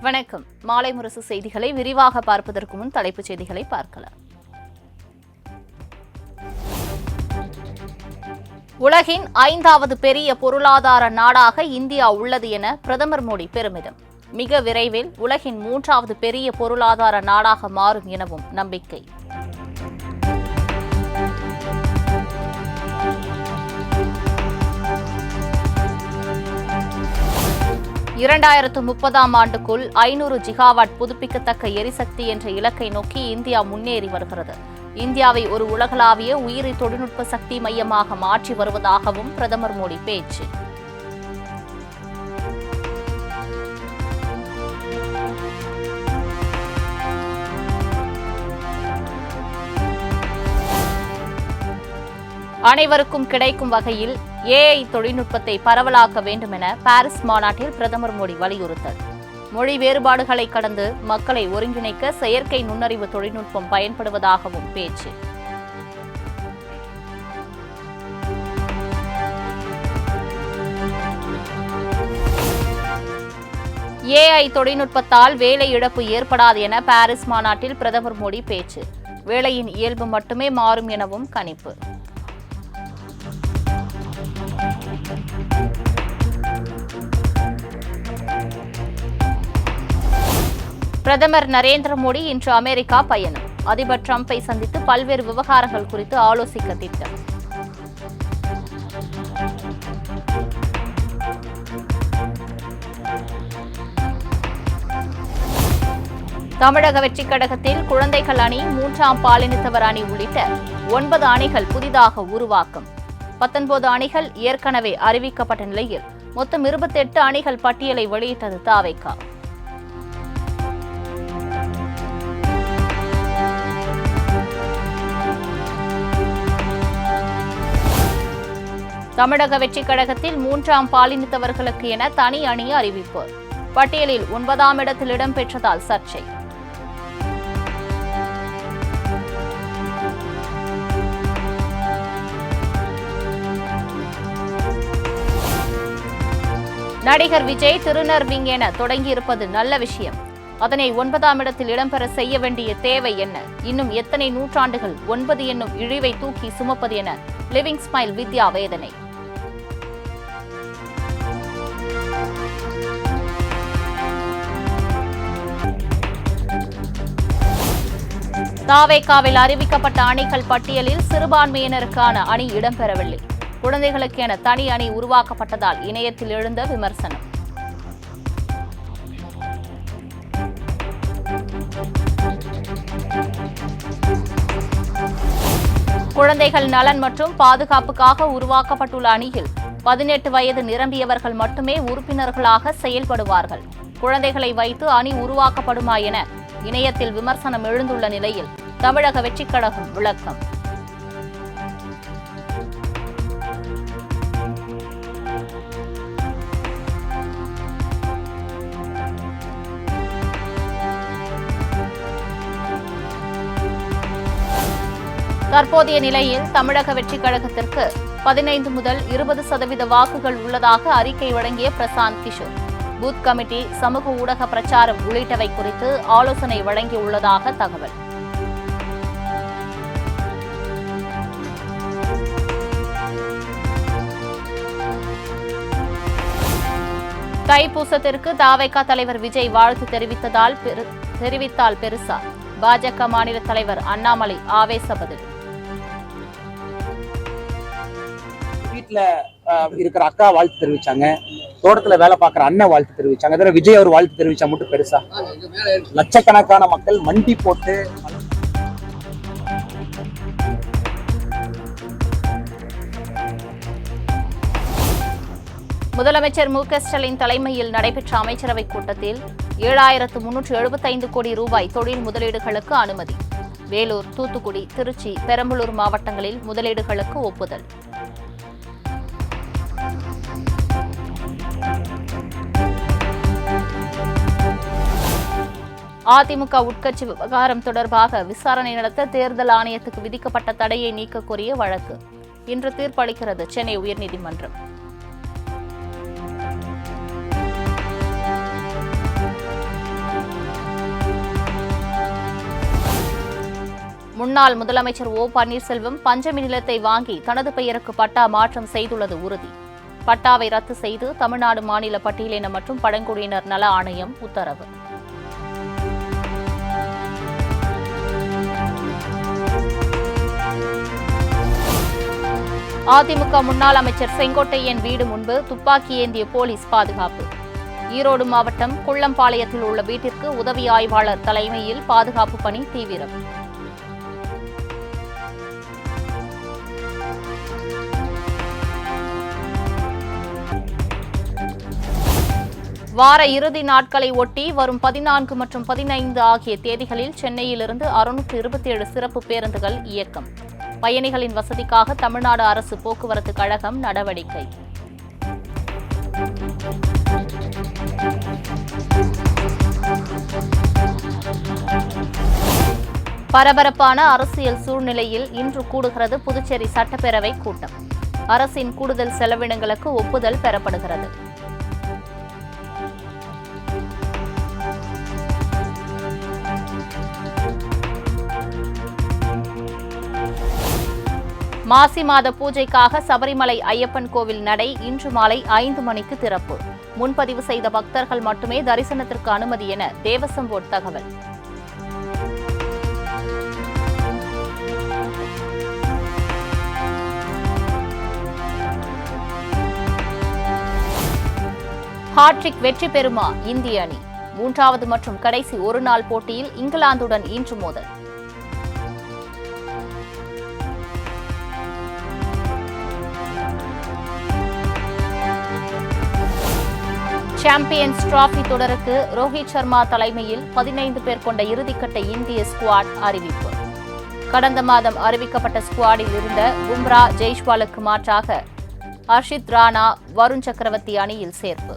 வணக்கம். மாலை முரசு செய்திகளை விரிவாக பார்ப்பதற்கு முன் தலைப்புச் செய்திகளை பார்க்கலாம். உலகின் 5வது பெரிய பொருளாதார நாடாக இந்தியா உள்ளது என பிரதமர் மோடி பெருமிதம். மிக விரைவில் உலகின் 3வது பெரிய பொருளாதார நாடாக மாறும் எனவும் நம்பிக்கை. இரண்டாயிரத்து 30ஆம் ஆண்டுக்குள் 500 ஜிகாவாட் புதுப்பிக்கத்தக்க எரிசக்தி என்ற இலக்கை நோக்கி இந்தியா முன்னேறி வருகிறது. இந்தியாவை ஒரு உலகளாவிய உயிரி தொழில்நுட்ப சக்தி மையமாக மாற்றி வருவதாகவும் பிரதமர் மோடி பேச்சு. அனைவருக்கும் கிடைக்கும் வகையில் AI தொழில்நுட்பத்தை பரவலாக்க வேண்டும் என பாரிஸ் மாநாட்டில் பிரதமர் மோடி வலியுறுத்தல். மொழி வேறுபாடுகளை கடந்து மக்களை ஒருங்கிணைக்க செயற்கை நுண்ணறிவு தொழில்நுட்பம் பயன்படுவதாகவும் பேச்சு. AI தொழில்நுட்பத்தால் வேலை இழப்பு ஏற்படாது என பாரிஸ் மாநாட்டில் பிரதமர் மோடி பேச்சு. வேலையின் இயல்பு மட்டுமே மாறும் எனவும் கணிப்பு. பிரதமர் நரேந்திர மோடி இன்று அமெரிக்கா பயணம். அதிபர் டிரம்பை சந்தித்து பல்வேறு விவகாரங்கள் குறித்து ஆலோசிக்க திட்டம். தமிழக வெற்றிக் கழகத்தில் குழந்தைகள் அணி, 3ஆம் பாலினத்தவர் அணி உள்ளிட்ட 9 அணிகள் புதிதாக உருவாக்கம். 19 அணிகள் ஏற்கனவே அறிவிக்கப்பட்ட நிலையில் மொத்தம் 28 அணிகள் பட்டியலை வெளியிட்டது தாவேகா. தமிழக வெற்றிக் கழகத்தில் 3ஆம் பாலினத்தவர்களுக்கு என தனி அணி அறிவிப்பு. பட்டியலில் 9ஆம் இடத்தில் இடம்பெற்றதால் சர்ச்சை. நடிகர் விஜய் திருநர் விங் என தொடங்கியிருப்பது நல்ல விஷயம். அதனை 9ஆம் இடத்தில் இடம்பெற செய்ய வேண்டிய தேவை என்ன? இன்னும் எத்தனை நூற்றாண்டுகள் 9 என்னும் இழிவை தூக்கி சுமப்பது என லிவிங் ஸ்மைல் வித்யா வேதனை. தாவேகாவில் அறிவிக்கப்பட்ட அணிகள் பட்டியலில் சிறுபான்மையினருக்கான அணி இடம்பெறவில்லை. குழந்தைகளுக்கு என தனி அணி உருவாக்கப்பட்டதால் இணையத்தில் எழுந்த விமர்சனம். குழந்தைகள் நலன் மற்றும் பாதுகாப்புக்காக உருவாக்கப்பட்டுள்ள அணியில் 18 வயது நிரம்பியவர்கள் மட்டுமே உறுப்பினர்களாக செயல்படுவார்கள். குழந்தைகளை வைத்து அணி உருவாக்கப்படுமா என இணையத்தில் விமர்சனம் எழுந்துள்ள நிலையில் தமிழக வெற்றிக் கழகம் விளக்கம். தற்போதைய நிலையில் தமிழக வெற்றிக் கழகத்திற்கு 15 முதல் 20% வாக்குகள் உள்ளதாக அறிக்கை வழங்கிய பிரசாந்த் கிஷோர் பூத் கமிட்டி, சமூக ஊடக பிரச்சாரம் உள்ளிட்டவை குறித்து ஆலோசனை வழங்கியுள்ளதாக தகவல். தைப்பூசத்திற்கு தாவேகா தலைவர் விஜய் வாழ்த்து தெரிவித்தால் பெருசா? பாஜக மாநில தலைவர் அண்ணாமலை ஆவேச பதில். வீட்டுல இருக்கிற அக்கா வாழ்த்து தெரிவிச்சாங்க, தோட்டத்துல வேலை பார்க்குற அண்ணன் வாழ்த்து தெரிவிச்சாங்க. அதோட விஜய் அவர் வாழ்த்து தெரிவிச்சா மட்டும் பெருசா? லட்சக்கணக்கான மக்கள் மண்டி போட்டு முதலமைச்சர் மு.க.ஸ்டாலின் தலைமையில் நடைபெற்ற அமைச்சரவைக் கூட்டத்தில் 7,375 கோடி ரூபாய் தொழில் முதலீடுகளுக்கு அனுமதி. வேலூர், தூத்துக்குடி, திருச்சி, பெரம்பலூர் மாவட்டங்களில் முதலீடுகளுக்கு ஒப்புதல். அதிமுக உட்கட்சி விவகாரம் தொடர்பாக விசாரணை நடத்த தேர்தல் ஆணையத்துக்கு விதிக்கப்பட்ட தடையை நீக்க கோரிய வழக்கு இன்று தீர்ப்பளிக்கிறது சென்னை உயர்நீதிமன்றம். முன்னாள் முதலமைச்சர் ஓ பன்னீர்செல்வம் பஞ்சமி நிலத்தை வாங்கி தனது பெயருக்கு பட்டா மாற்றம் செய்துள்ளது உறுதி. பட்டாவை ரத்து செய்து தமிழ்நாடு மாநில பட்டியலின மற்றும் பழங்குடியினர் நல ஆணையம் உத்தரவு. அதிமுக முன்னாள் அமைச்சர் செங்கோட்டையன் வீடு முன்பு துப்பாக்கி ஏந்திய போலீஸ் பாதுகாப்பு. ஈரோடு மாவட்டம் குள்ளம்பாளையத்தில் உள்ள வீட்டிற்கு உதவி ஆய்வாளர் தலைமையில் பாதுகாப்பு பணி தீவிரம். வார இறுதி நாட்களை ஒட்டி வரும் 14 மற்றும் 15 ஆகிய தேதிகளில் சென்னையிலிருந்து 627 சிறப்பு பேருந்துகள் இயக்கம். பயணிகளின் வசதிக்காக தமிழ்நாடு அரசு போக்குவரத்து கழகம் நடவடிக்கை. பரபரப்பான அரசியல் சூழ்நிலையில் இன்று கூடுகிறது புதுச்சேரி சட்டப்பேரவை கூட்டம். அரசின் கூடுதல் செலவினங்களுக்கு ஒப்புதல் பெறப்படுகிறது. மாசி மாத பூஜைக்காக சபரிமலை ஐயப்பன் கோவில் நடை இன்று மாலை 5 மணிக்கு திறப்பு. முன்பதிவு செய்த பக்தர்கள் மட்டுமே தரிசனத்திற்கு அனுமதி என தேவசம் போர்டு தகவல். ஹாட்ரிக் வெற்றி பெறுமா இந்திய அணி? 3வது மற்றும் கடைசி ஒருநாள் போட்டியில் இங்கிலாந்துடன் இன்று மோதல். சாம்பியன்ஸ் டிராபி தொடருக்கு ரோஹித் சர்மா தலைமையில் 15 பேர் கொண்ட இறுதிக்கட்ட இந்திய ஸ்குவாட் அறிவிப்பு. கடந்த மாதம் அறிவிக்கப்பட்ட ஸ்குவாடில் இருந்த பும்ரா, ஜெய்ஸ்வாலுக்கு மாற்றாக ஹர்ஷித் ராணா, வருண் சக்கரவர்த்தி அணியில் சேர்ப்பு.